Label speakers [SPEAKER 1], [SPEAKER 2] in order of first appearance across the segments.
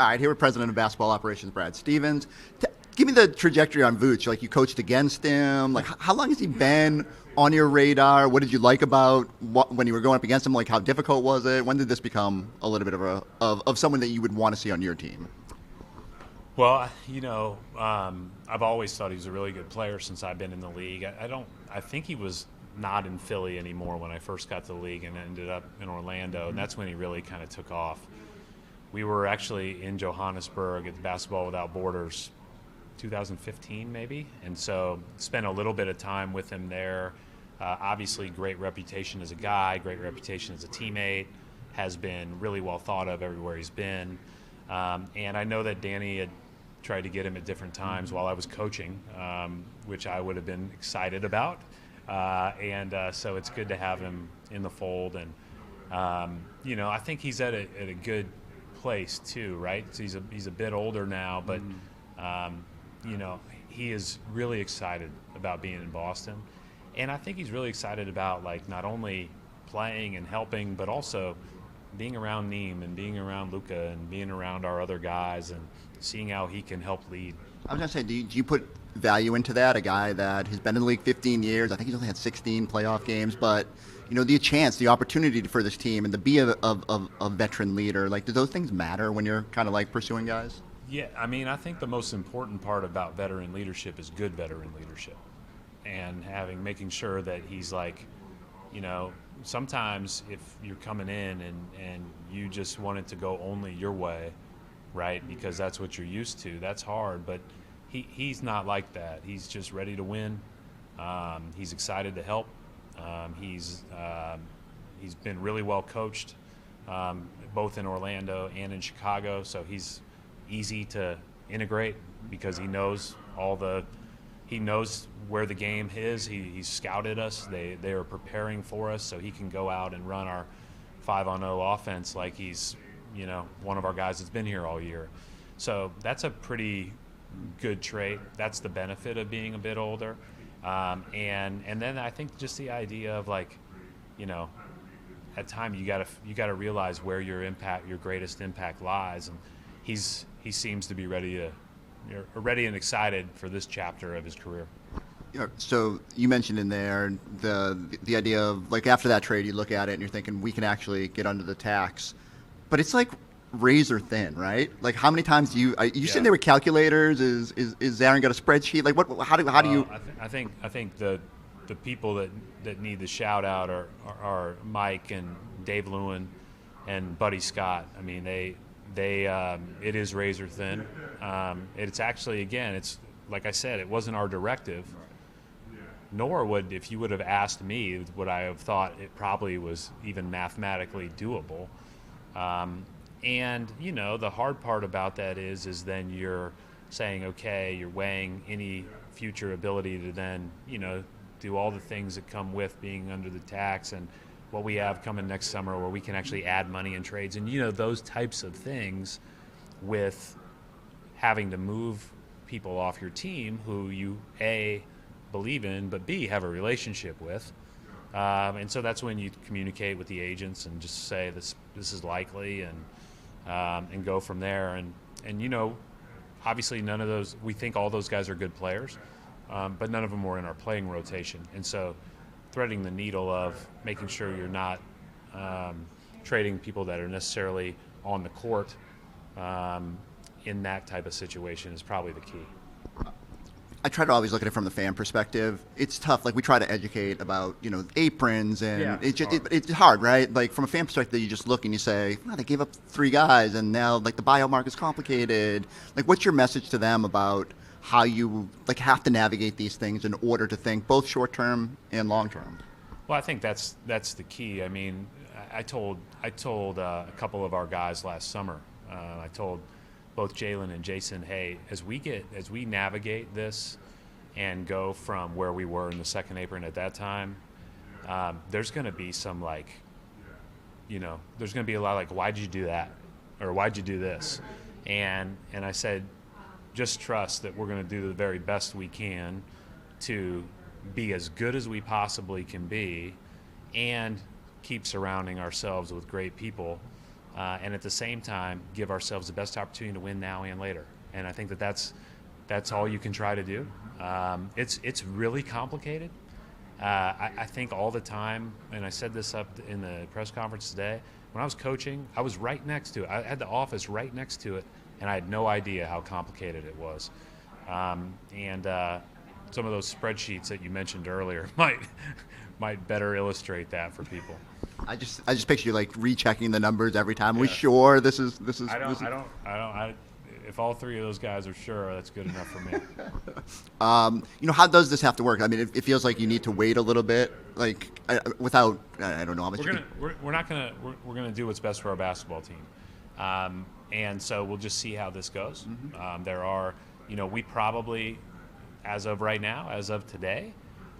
[SPEAKER 1] All right, here with President of Basketball Operations, Brad Stevens. Give me the trajectory on Vooch. Like, you coached against him. Like, how long has he been on your radar? What did you like about when you were going up against him? Like, how difficult was it? When did this become a little bit of someone that you would want to see on your team?
[SPEAKER 2] Well, I've always thought he was a really good player since I've been in the league. I think he was not in Philly anymore when I first got to the league and ended up in Orlando, and that's when he really kind of took off. We were actually in Johannesburg at the Basketball Without Borders 2015 maybe, and so spent a little bit of time with him there. Obviously, great reputation as a guy, great reputation as a teammate, has been really well thought of everywhere he's been. And I know that Danny had tried to get him at different times while I was coaching, which I would have been excited about. So it's good to have him in the fold. And, I think he's at a good place too, right? So he's a bit older now, but, he is really excited about being in Boston. And I think he's really excited about, like, not only playing and helping, but also being around Neem and being around Luka and being around our other guys and seeing how he can help lead.
[SPEAKER 1] I was going to say, do you put value into that? A guy that has been in the league 15 years. I think he's only had 16 playoff games, but the opportunity for this team and to be a veteran leader, like, do those things matter when you're kind of like pursuing guys?
[SPEAKER 2] Yeah, I mean, I think the most important part about veteran leadership is good veteran leadership, and making sure that he's like, sometimes if you're coming in and you just want it to go only your way, right, because that's what you're used to, that's hard. But he's not like that. He's just ready to win. He's excited to help. He's been really well coached, both in Orlando and in Chicago, so he's easy to integrate because he knows where the game is. He's scouted us. They are preparing for us so he can go out and run our 5-on-0 offense like he's, one of our guys that's been here all year. So that's a pretty good trait. That's the benefit of being a bit older. And then I think just the idea of, like, at time you gotta realize where your greatest impact lies, and he seems to be ready and excited for this chapter of his career.
[SPEAKER 1] So you mentioned in there the idea of, like, after that trade, you look at it and you're thinking we can actually get under the tax, but it's like razor thin, right? Like, how many times do you sitting there with calculators? Is Aaron got a spreadsheet? Like, what? How do you?
[SPEAKER 2] I think the people that need the shout out are Mike and Dave Lewin and Buddy Scott. I mean, they it is razor thin. It's actually, again, it's like I said, it wasn't our directive. Nor if you would have asked me, would I have thought it probably was even mathematically doable. And the hard part about that is then you're saying, okay, you're weighing any future ability to then, do all the things that come with being under the tax and what we have coming next summer where we can actually add money in trades and, those types of things, with having to move people off your team who you, A, believe in, but B, have a relationship with. And so that's when you communicate with the agents and just say this is likely and go from there. And obviously none of those, we think all those guys are good players, but none of them were in our playing rotation. And so threading the needle of making sure you're not trading people that are necessarily on the court in that type of situation is probably the key.
[SPEAKER 1] I try to always look at it from the fan perspective. It's tough. Like, we try to educate about, aprons, and it's hard, right? Like, from a fan perspective, you just look and you say, wow, they gave up 3 guys, and now, like, the buyout market's complicated. Like, what's your message to them about how you, like, have to navigate these things in order to think both short-term and long-term?
[SPEAKER 2] Well, I think that's the key. I mean, I told a couple of our guys last summer. I told both Jaylen and Jayson, hey, as we navigate this and go from where we were in the second apron at that time, there's going to be some, like, there's going to be a lot like, why'd you do that? Or why'd you do this? And I said, just trust that we're going to do the very best we can to be as good as we possibly can be and keep surrounding ourselves with great people and at the same time give ourselves the best opportunity to win now and later. And I think that's all you can try to do. It's really complicated. I think all the time, and I said this up in the press conference today, when I was coaching, I was right next to it. I had the office right next to it, and I had no idea how complicated it was. And some of those spreadsheets that you mentioned earlier might better illustrate that for people.
[SPEAKER 1] I just picture you like rechecking the numbers every time. We sure this is.
[SPEAKER 2] If all three of those guys are sure, that's good enough for me.
[SPEAKER 1] How does this have to work? I mean, it feels like you need to wait a little bit, like without. I don't know how much.
[SPEAKER 2] We're gonna do what's best for our basketball team, and so we'll just see how this goes.
[SPEAKER 1] Mm-hmm.
[SPEAKER 2] There are, we probably, as of right now, as of today,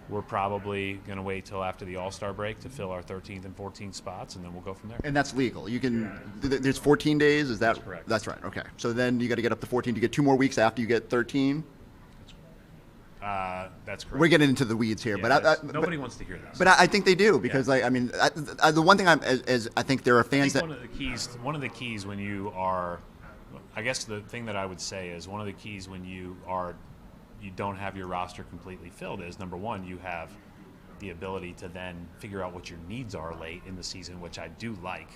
[SPEAKER 2] we're probably going to wait till after the All-Star break to fill our 13th and 14th spots, and then we'll go from there.
[SPEAKER 1] And that's legal. You can. There's 14 days. Is that?
[SPEAKER 2] That's correct.
[SPEAKER 1] That's right. Okay. So then you got to get up to 14. You get 2 more weeks after you get 13.
[SPEAKER 2] That's correct.
[SPEAKER 1] We're getting into the weeds here, but
[SPEAKER 2] nobody wants to hear that.
[SPEAKER 1] But I think they do because, the one thing I think there are fans that.
[SPEAKER 2] One of the keys when you are, I guess the thing that I would say is one of the keys when you don't have your roster completely filled is, number one, you have the ability to then figure out what your needs are late in the season, which I do like,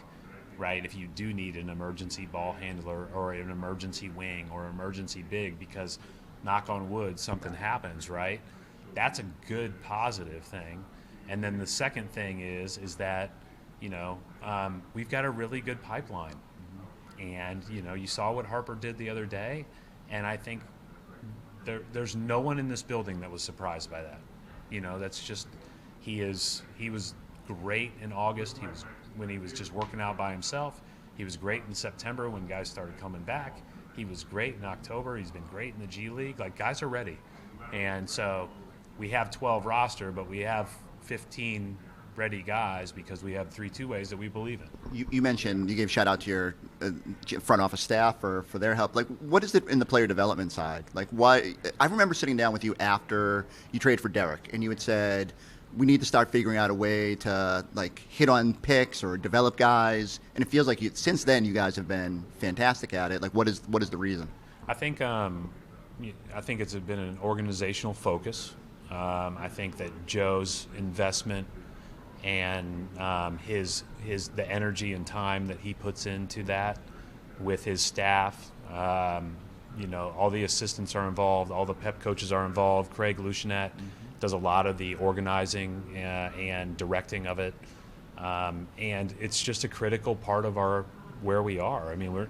[SPEAKER 2] right? If you do need an emergency ball handler or an emergency wing or emergency big because, knock on wood, something happens, right? That's a good positive thing. And then the second thing is that, we've got a really good pipeline. And, you saw what Harper did the other day, and I think there's no one in this building that was surprised by that. That's just he was great in August. When he was just working out by himself. He was great in September when guys started coming back. He was great in October. He's been great in the G League. Like, guys are ready. And so we have 12 roster, but we have 15 ready guys because we have 3 two-ways that we believe in. You
[SPEAKER 1] mentioned, you gave shout out to your front office staff for their help. Like, what is it in the player development side? Like, why? I remember sitting down with you after you traded for Derek, and you had said, we need to start figuring out a way to hit on picks or develop guys. And it feels like since then you guys have been fantastic at it. Like, what is the reason?
[SPEAKER 2] I think it's been an organizational focus. I think that Joe's investment and the energy and time that he puts into that with his staff, all the assistants are involved, all the pep coaches are involved. Craig Lucianette does a lot of the organizing and directing of it, and it's just a critical part of where we are. I mean,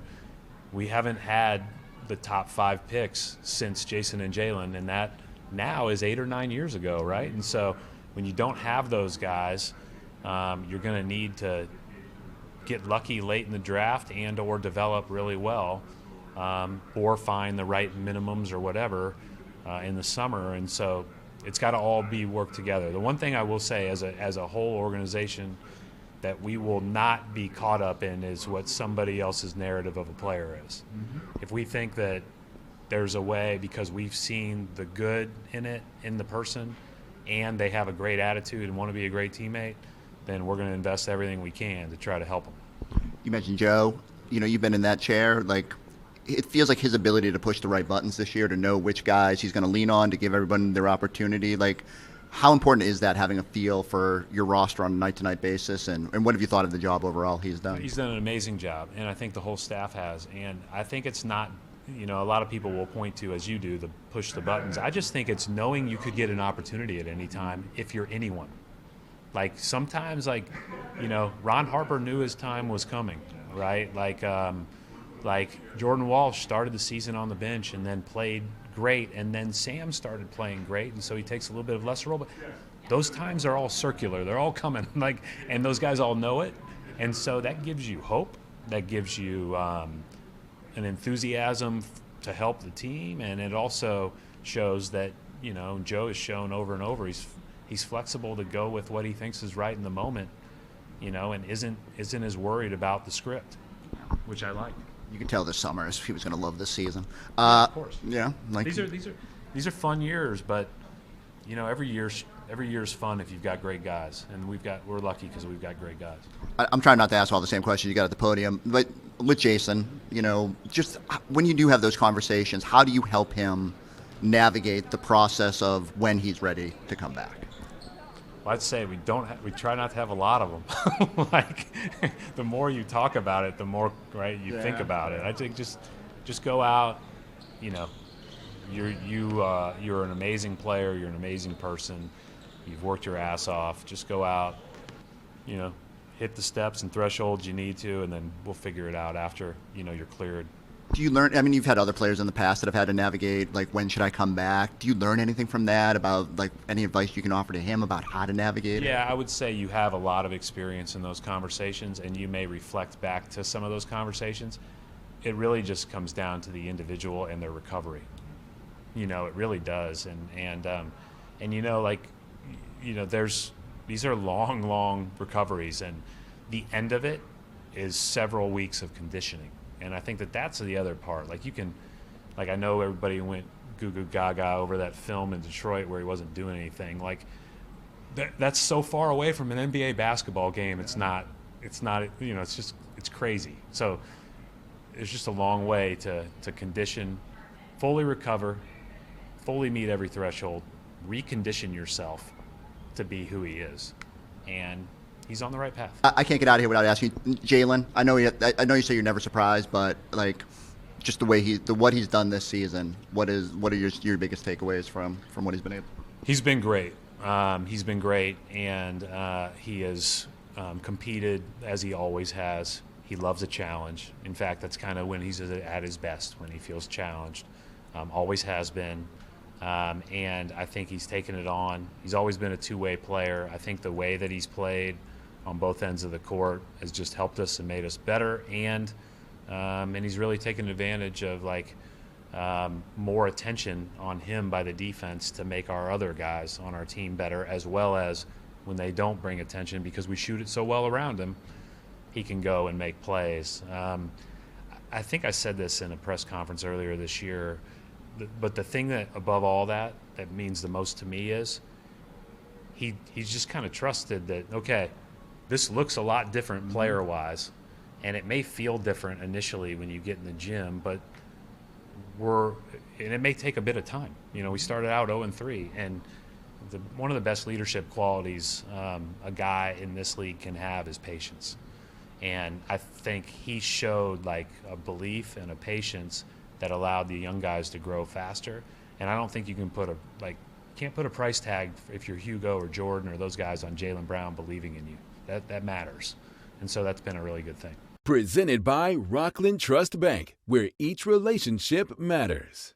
[SPEAKER 2] we haven't had the top 5 picks since Jayson and Jaylen, and that now is 8 or 9 years ago, right? And so when you don't have those guys, you're going to need to get lucky late in the draft and or develop really well, or find the right minimums or whatever in the summer. And so it's got to all be worked together. The one thing I will say as a whole organization that we will not be caught up in is what somebody else's narrative of a player is. Mm-hmm. If we think that there's a way because we've seen the good in the person and they have a great attitude and want to be a great teammate, then we're going to invest everything we can to try to help them.
[SPEAKER 1] You mentioned Joe. You've been in that chair. Like, it feels like his ability to push the right buttons this year, to know which guys he's going to lean on, to give everyone their opportunity. Like, how important is that, having a feel for your roster on a night-to-night basis? And what have you thought of the job overall he's done?
[SPEAKER 2] He's done an amazing job, and I think the whole staff has. And I think it's not, a lot of people will point to, as you do, the push the buttons. I just think it's knowing you could get an opportunity at any time if you're anyone. Like, sometimes, Ron Harper knew his time was coming, right? Like Jordan Walsh started the season on the bench and then played great, and then Sam started playing great, and so he takes a little bit of lesser role. But those times are all circular; they're all coming. And those guys all know it, and so that gives you hope. That gives you an enthusiasm to help the team, and it also shows that Joe has shown over and over he's flexible to go with what he thinks is right in the moment, and isn't as worried about the script, which I like.
[SPEAKER 1] You could tell this summer he was going to love this season.
[SPEAKER 2] Of course.
[SPEAKER 1] Yeah.
[SPEAKER 2] These are fun years, but every year every year's fun if you've got great guys, and we're lucky because we've got great guys.
[SPEAKER 1] I'm trying not to ask all the same questions you got at the podium, but with Jayson, just when you do have those conversations, how do you help him navigate the process of when he's ready to come back?
[SPEAKER 2] Well, I'd say we try not to have a lot of them. Like, the more you talk about it, the more you think about it. I think just go out. You're an amazing player. You're an amazing person. You've worked your ass off. Just go out. Hit the steps and thresholds you need to, and then we'll figure it out after you're cleared.
[SPEAKER 1] Do you learn? I mean, you've had other players in the past that have had to navigate, like, when should I come back? Do you learn anything from that about, like, any advice you can offer to him about how to navigate it?
[SPEAKER 2] Yeah, I would say you have a lot of experience in those conversations, and you may reflect back to some of those conversations. It really just comes down to the individual and their recovery. It really does, these are long recoveries, and the end of it is several weeks of conditioning. And I think that's the other part. I know everybody went goo goo gaga over that film in Detroit where he wasn't doing anything. That's so far away from an NBA basketball game. It's not. It's crazy. So there's just a long way to condition, fully recover, fully meet every threshold, recondition yourself to be who he is, and he's on the right path.
[SPEAKER 1] I can't get out of here without asking Jaylen. I know you say you're never surprised, but just the way what he's done this season. What are your biggest takeaways from what he's been able?
[SPEAKER 2] He's been great. He's been great, and he has competed as he always has. He loves a challenge. In fact, that's kind of when he's at his best, when he feels challenged. Always has been. And I think he's taken it on. He's always been a two-way player. I think the way that he's played on both ends of the court has just helped us and made us better. And he's really taken advantage of more attention on him by the defense to make our other guys on our team better, as well as when they don't bring attention because we shoot it so well around him, he can go and make plays. I think I said this in a press conference earlier this year, but the thing that above all that means the most to me is he's just kind of trusted that, okay, this looks a lot different player-wise, and it may feel different initially when you get in the gym, but it may take a bit of time. We started out 0-3, and one of the best leadership qualities a guy in this league can have is patience. And I think he showed a belief and a patience that allowed the young guys to grow faster. And I don't think you can can't put a price tag if you're Hugo or Jordan or those guys on Jaylen Brown believing in you. That matters. And so that's been a really good thing.
[SPEAKER 3] Presented by Rockland Trust Bank, where each relationship matters.